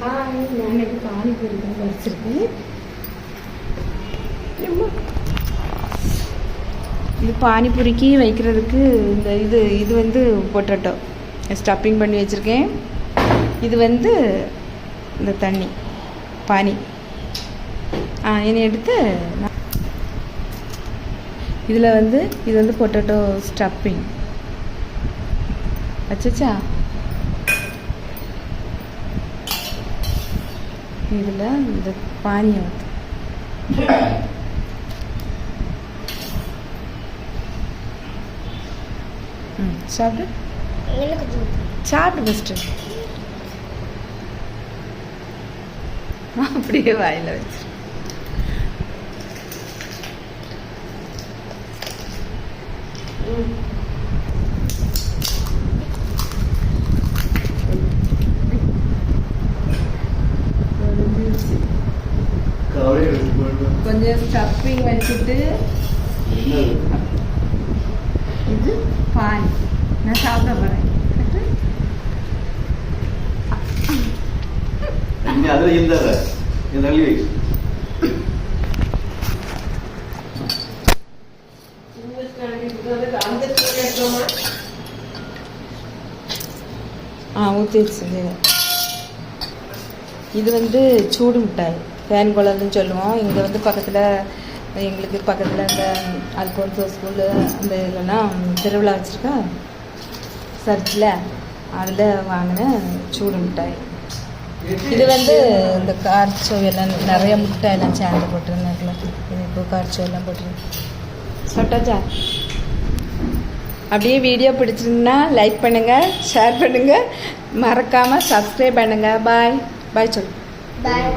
நான் பானிபூரி தான் வச்சிருக்கேன். இது பானிபூரிக்கு வைக்கிறதுக்கு இந்த இது வந்து பொட்டேட்டோ ஸ்டஃப்பிங் பண்ணி வச்சுருக்கேன். இது வந்து இந்த தண்ணி பானி என்னை எடுத்து இதில் வந்து இது வந்து பொட்டேட்டோ ஸ்டஃப்பிங் வச்சா. இதில் இந்த பானியை வந்து சாப்பிடு சாப்பிடு ஃபஸ்ட்டு. அப்படியே வாயில் வச்சு கொஞ்சம் ஸ்டஃப்பிங் வச்சுட்டு இது பானி நான் சாப்பிட போகிறேன். ஊற்றிடுச்சு. இது வந்து சூடு மிட்டாய், ஃபேன் குழல்னு சொல்லுவோம். இங்கே வந்து எங்களுக்கு பக்கத்தில் இந்த அல்போன்சோ ஸ்கூலு அந்த இதெல்லாம் திருவிழா வச்சுருக்கா சர்ச்சில், அதில் வாங்கின சூடு மிட்டாய். இது வந்து இந்த கார்ச்சோ எல்லாம் நிறைய மிட்டாயெல்லாம் சேர்ந்து போட்டுருந்தாங்களா. இது இப்போ கார்ச்சோ எல்லாம் போட்டுருக்கு. சொட்டாச்சா? அப்படியே வீடியோ பிடிச்சிருந்தா லைக் பண்ணுங்கள், ஷேர் பண்ணுங்கள், மறக்காமல் சப்ஸ்கிரைப் பண்ணுங்கள். பாய் பாய் சொல்லு. பாய்.